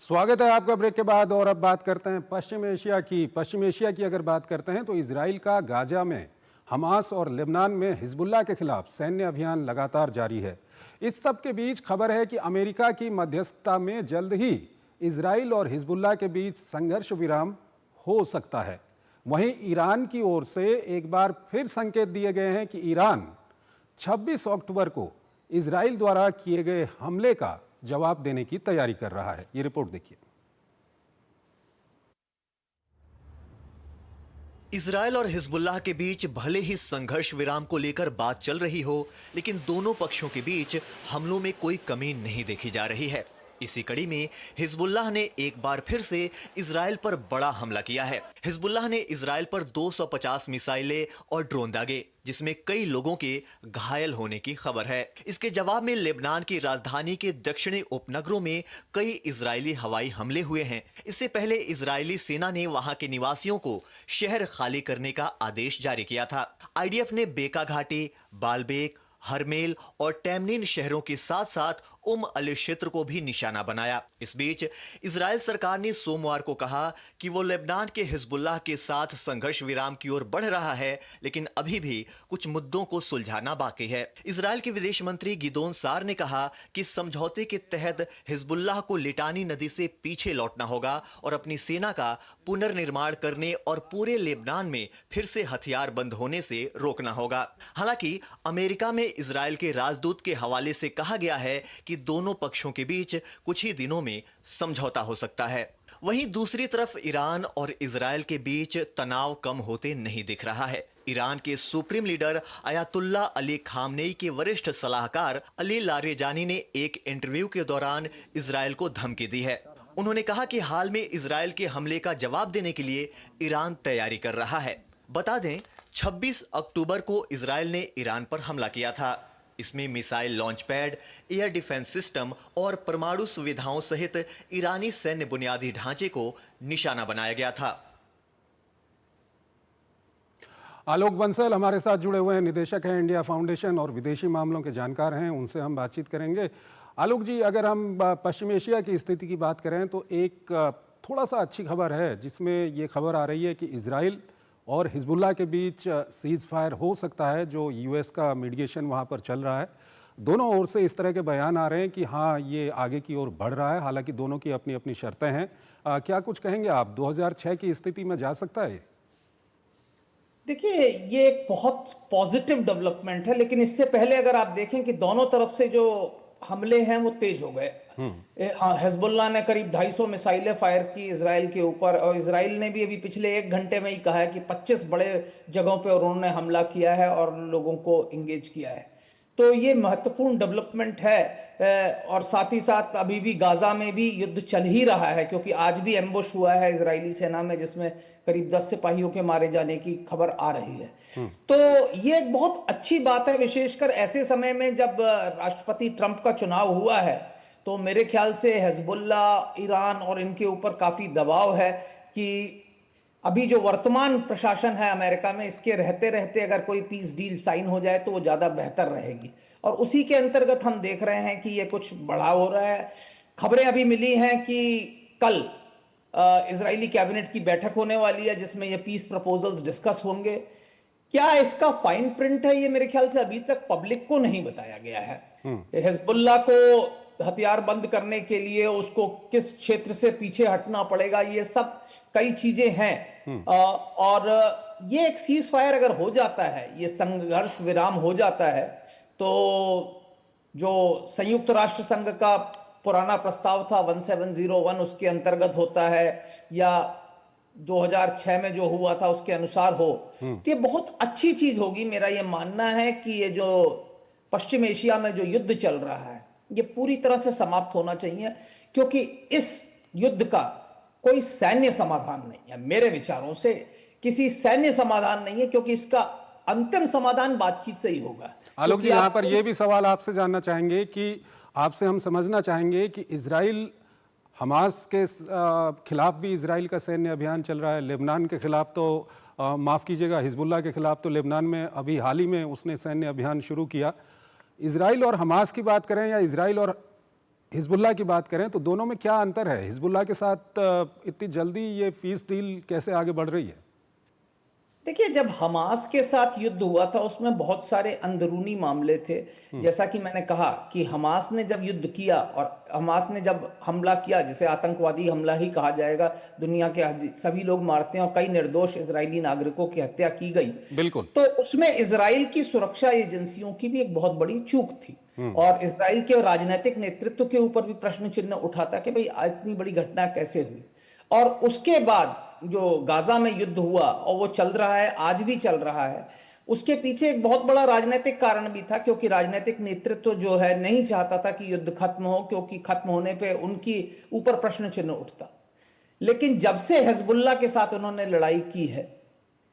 स्वागत है आपका ब्रेक के बाद। और अब बात करते हैं पश्चिम एशिया की अगर बात करते हैं तो इसराइल का गाजा में हमास और लेबनान में हिजबुल्लाह के खिलाफ सैन्य अभियान लगातार जारी है। इस सब के बीच खबर है कि अमेरिका की मध्यस्थता में जल्द ही इसराइल और हिजबुल्लाह के बीच संघर्ष विराम हो सकता है। वहीं ईरान की ओर से एक बार फिर संकेत दिए गए हैं कि ईरान 26 अक्टूबर को इसराइल द्वारा किए गए हमले का जवाब देने की तैयारी कर रहा है। ये रिपोर्ट देखिए। इजरायल और हिजबुल्लाह के बीच भले ही संघर्ष विराम को लेकर बात चल रही हो, लेकिन दोनों पक्षों के बीच हमलों में कोई कमी नहीं देखी जा रही है। इसी कड़ी में हिजबुल्लाह ने एक बार फिर से इजरायल पर बड़ा हमला किया है। हिजबुल्लाह ने इजरायल पर 250 मिसाइलें और ड्रोन दागे, जिसमें कई लोगों के घायल होने की खबर है। इसके जवाब में लेबनान की राजधानी के दक्षिणी उपनगरों में कई इजरायली हवाई हमले हुए हैं। इससे पहले इजरायली सेना ने वहां के निवासियों को शहर खाली करने का आदेश जारी किया था। आईडीएफ ने बेका घाटी, बालबेक, हरमेल और टैमनीन शहरों के साथ साथ अल क्षेत्र को भी निशाना बनाया। इस बीच इजरायल सरकार ने सोमवार को कहा कि वो लेबनान के हिजबुल्लाह के साथ संघर्ष विराम की ओर बढ़ रहा है, लेकिन अभी भी कुछ मुद्दों को सुलझाना बाकी है। इजरायल के विदेश मंत्री गिदोन सार ने कहा कि समझौते के तहत हिजबुल्लाह को लिटानी नदी से पीछे लौटना होगा और अपनी सेना का पुनर्निर्माण करने और पूरे लेबनान में फिर से हथियार बंद होने से रोकना होगा। हालांकि अमेरिका में इजरायल के राजदूत के हवाले से कहा गया है कि दोनों पक्षों के बीच कुछ ही दिनों में समझौता हो सकता है। वहीं दूसरी तरफ ईरान और इजरायल के बीच तनाव कम होते नहीं दिख रहा है। ईरान के supreme leader Ayatollah Ali Khamenei के वरिष्ठ सलाहकार अली लारेजानी ने एक इंटरव्यू के दौरान इजरायल को धमकी दी है। उन्होंने कहा कि हाल में इजरायल के हमले का जवाब देने के लिए ईरान तैयारी कर रहा है। बता दें, 26 अक्टूबर को इजरायल ने ईरान पर हमला किया था। इसमें missile launch pad, air defence system और परमाणु सुविधाओं सहित ईरानी सैन्य बुनियादी ढांचे को निशाना बनाया गया था। आलोक बंसल हमारे साथ जुड़े हुए हैं, निदेशक हैं इंडिया फाउंडेशन और विदेशी मामलों के जानकार हैं, उनसे हम बातचीत करेंगे। आलोक जी, अगर हम पश्चिम एशिया की स्थिति की बात करें तो एक थोड़ा सा अच्छी खबर है, जिसमें ये खबर आ रही है कि इजराइल और हिजबुल्लाह के बीच सीज फायर हो सकता है, जो यूएस का मीडिएशन वहाँ पर चल रहा है। दोनों ओर से इस तरह के बयान आ रहे हैं कि हाँ, ये आगे की ओर बढ़ रहा है। हालांकि दोनों की अपनी अपनी शर्तें हैं। क्या कुछ कहेंगे आप? 2006 की स्थिति में जा सकता है? देखिए, ये एक बहुत पॉजिटिव डेवलपमेंट है, लेकिन इससे पहले अगर आप देखें कि दोनों तरफ से जो हमले हैं वो तेज हो गए। हाँ, हिजबुल्लाह ने करीब 250 मिसाइलें फायर की इजराइल के ऊपर, और इजराइल ने भी अभी पिछले 1 घंटे में ही कहा है कि 25 बड़े जगहों पे उन्होंने हमला किया है और लोगों को इंगेज किया है। तो ये महत्वपूर्ण डेवलपमेंट है। और साथ ही साथ अभी भी गाजा में भी युद्ध चल ही रहा है, क्योंकि आज भी एम्बुश हुआ है इजरायली सेना में, जिसमें करीब 10 सिपाहियों के मारे जाने की खबर आ रही है। तो ये एक बहुत अच्छी बात है, विशेषकर ऐसे समय में जब राष्ट्रपति ट्रंप का चुनाव हुआ है। तो मेरे ख्याल से हिजबुल्लाह, ईरान और इनके ऊपर काफी दबाव है कि अभी जो वर्तमान प्रशासन है अमेरिका में, इसके रहते रहते अगर कोई पीस डील साइन हो जाए तो वो ज्यादा बेहतर रहेगी। और उसी के अंतर्गत हम देख रहे हैं कि ये कुछ बढ़ाव हो रहा है। खबरें अभी मिली हैं कि कल इजरायली कैबिनेट की बैठक होने वाली है, जिसमें ये पीस प्रपोजल्स डिस्कस होंगे। क्या इसका फाइन प्रिंट है, ये मेरे ख्याल से अभी तक पब्लिक को नहीं बताया गया है। हिजबुल्लाह को हथियार बंद करने के लिए उसको किस क्षेत्र से पीछे हटना पड़ेगा, ये सब कई चीजें हैं। और ये एक सीज फायर अगर हो जाता है, ये संघर्ष विराम हो जाता है, तो जो संयुक्त राष्ट्र संघ का पुराना प्रस्ताव था 1701, उसके अंतर्गत होता है, या 2006 में जो हुआ था उसके अनुसार हो, तो ये बहुत अच्छी चीज होगी। मेरा ये मानना है कि ये जो पश्चिम एशिया में जो युद्ध चल रहा है, ये पूरी तरह से समाप्त होना चाहिए, क्योंकि इस युद्ध का कोई सैन्य समाधान नहीं है। मेरे विचारों से किसी सैन्य समाधान नहीं है, क्योंकि इसका अंतिम समाधान बातचीत से ही होगा। आलोक जी, यहाँ पर यह भी सवाल आपसे जानना चाहेंगे कि आपसे हम समझना चाहेंगे कि इजराइल हमास के खिलाफ भी इजराइल का सैन्य अभियान चल रहा है। लेबनान के खिलाफ तो माफ़ कीजिएगा, हिजबुल्लाह के खिलाफ तो लेबनान में अभी हाल ही में उसने सैन्य अभियान शुरू किया। इजराइल और हमास की बात करें या इजराइल और हिजबुल्लाह की बात करें तो दोनों में क्या अंतर है? हिजबुल्लाह के साथ इतनी जल्दी ये पीस डील कैसे आगे बढ़ रही है? देखिए, जब हमास के साथ युद्ध हुआ था उसमें बहुत सारे अंदरूनी मामले थे। जैसा कि मैंने कहा कि हमास ने जब युद्ध किया और हमास ने जब हमला किया, जिसे आतंकवादी हमला ही कहा जाएगा, दुनिया के सभी लोग मारते हैं और कई निर्दोष इजरायली नागरिकों की हत्या की गई, बिल्कुल। तो उसमें इजराइल की सुरक्षा एजेंसियों की भी एक बहुत बड़ी चूक थी और इजराइल के राजनीतिक नेतृत्व के ऊपर भी प्रश्न चिन्ह उठा था कि भाई इतनी बड़ी घटना कैसे हुई। और उसके बाद जो गाजा में युद्ध हुआ और वो चल रहा है, आज भी चल रहा है, उसके पीछे एक बहुत बड़ा राजनीतिक कारण भी था, क्योंकि राजनीतिक नेतृत्व जो है नहीं चाहता था कि युद्ध खत्म हो, क्योंकि खत्म होने पे उनकी ऊपर प्रश्न चिन्ह उठता। लेकिन जब से हिजबुल्लाह के साथ उन्होंने लड़ाई की है,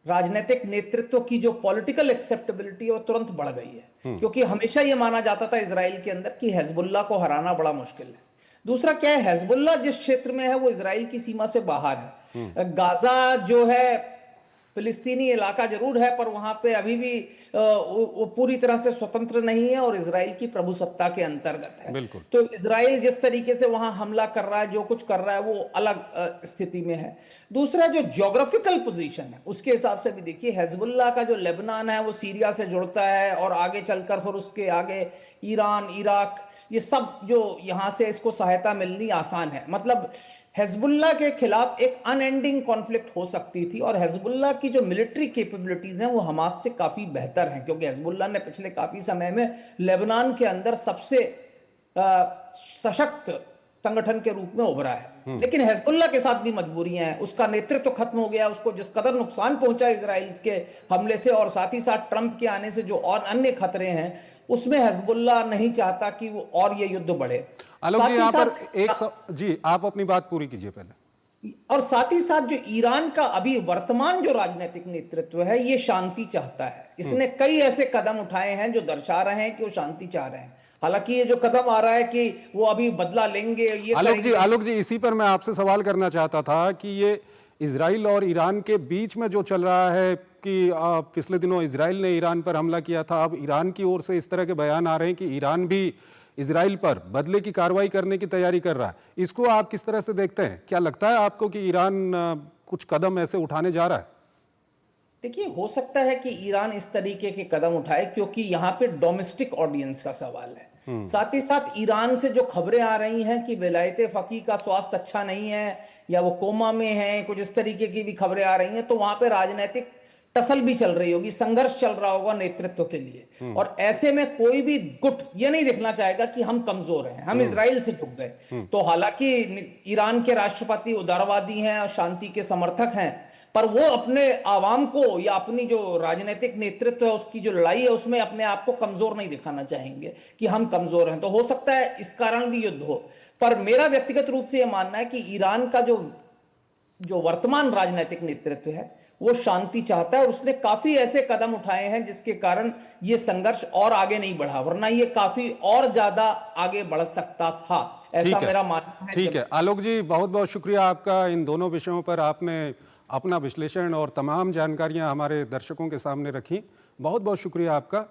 राजनीतिक नेतृत्व की जो पॉलिटिकल एक्सेप्टेबिलिटी है वो तुरंत बढ़ गई है, क्योंकि हमेशा ये माना जाता था इजराइल के अंदर कि हिजबुल्लाह को हराना बड़ा मुश्किल है। दूसरा क्या है, हिजबुल्लाह जिस क्षेत्र में है वो इजराइल की सीमा से बाहर है। गाजा जो है फिलिस्तीनी इलाका जरूर है, पर वहां पे अभी भी वो पूरी तरह से स्वतंत्र नहीं है और इजराइल की प्रभुसत्ता के अंतर्गत है। बिल्कुल। तो इजराइल जिस तरीके से वहां हमला कर रहा है, जो कुछ कर रहा है, वो अलग स्थिति में है। दूसरा जो ज्योग्राफिकल पोजीशन है उसके हिसाब से भी देखिए, हिजबुल्लाह का जो लेबनान है वो सीरिया से जुड़ता है और आगे चलकर फिर उसके आगे ईरान, इराक, ये सब जो यहां से इसको सहायता मिलनी आसान है। मतलब हिजबुल्लाह के खिलाफ एक अनएंडिंग कॉन्फ्लिक्ट हो सकती थी और हिजबुल्लाह की जो मिलिट्री कैपेबिलिटीज हैं वो हमास से काफी बेहतर हैं, क्योंकि हिजबुल्लाह ने पिछले काफी समय में लेबनान के अंदर सबसे सशक्त संगठन के रूप में उभरा है। लेकिन हिजबुल्लाह के साथ भी मजबूरियां हैं। उसका नेतृत्व खत्म हो गया, उसको जिस कदर नुकसान पहुंचा इजराइल के हमले से और साथ ही साथ ट्रंप के आने से जो और अन्य खतरे हैं, उसमें हिजबुल्लाह नहीं चाहता कि वो और ये युद्ध बढ़े। आलोक जी, यहाँ पर जी आप अपनी बात पूरी कीजिए पहले। और साथ ही साथ जो ईरान का अभी वर्तमान जो राजनीतिक नेतृत्व है ये शांति चाहता है। इसने कई ऐसे कदम उठाए हैं जो दर्शा रहे हैं कि वो शांति चाह रहे हैं। हालांकि ये जो कदम आ रहा है कि वो अभी बदला लेंगे, ये आलोक जी इसी पर मैं आपसे सवाल करना चाहता था कि ये इजराइल और ईरान के बीच में जो चल रहा है कि पिछले दिनों इजराइल ने ईरान पर हमला किया था, अब ईरान की ओर से इस तरह के बयान आ रहे हैं कि ईरान भी इजराइल पर बदले की कार्रवाई करने की तैयारी कर रहा है। इसको आप किस तरह से देखते हैं? क्या लगता है आपको कि ईरान कुछ कदम ऐसे उठाने जा रहा है? देखिए, हो सकता है कि ईरान इस तरीके के कदम उठाए क्योंकि यहाँ पे डोमेस्टिक ऑडियंस का सवाल है। साथ ही साथ ईरान से जो खबरें आ रही हैं कि विलायत फकी का स्वास्थ्य अच्छा नहीं है या वो कोमा में है, कुछ इस तरीके की भी खबरें आ रही हैं, तो वहां पे राजनीतिक टसल भी चल रही होगी, संघर्ष चल रहा होगा नेतृत्व के लिए। और ऐसे में कोई भी गुट ये नहीं देखना चाहेगा कि हम कमजोर हैं, हम इजराइल से झुक गए। तो हालांकि ईरान के राष्ट्रपति उदारवादी हैं और शांति के समर्थक हैं, पर वो अपने आवाम को या अपनी जो राजनीतिक नेतृत्व है उसकी जो लड़ाई है उसमें अपने आप को कमजोर नहीं दिखाना चाहेंगे कि हम कमजोर हैं। तो हो सकता है इस कारण भी युद्ध हो। पर मेरा व्यक्तिगत रूप से यह मानना है कि ईरान का जो वर्तमान राजनीतिक नेतृत्व है वो शांति चाहता है और उसने काफी ऐसे कदम उठाए हैं जिसके कारण ये संघर्ष और आगे नहीं बढ़ा, वरना ये काफी और ज्यादा आगे बढ़ सकता था, ऐसा मेरा मानना है। ठीक है आलोक जी, बहुत बहुत शुक्रिया आपका। इन दोनों विषयों पर आपने अपना विश्लेषण और तमाम जानकारियां हमारे दर्शकों के सामने रखी। बहुत बहुत शुक्रिया आपका।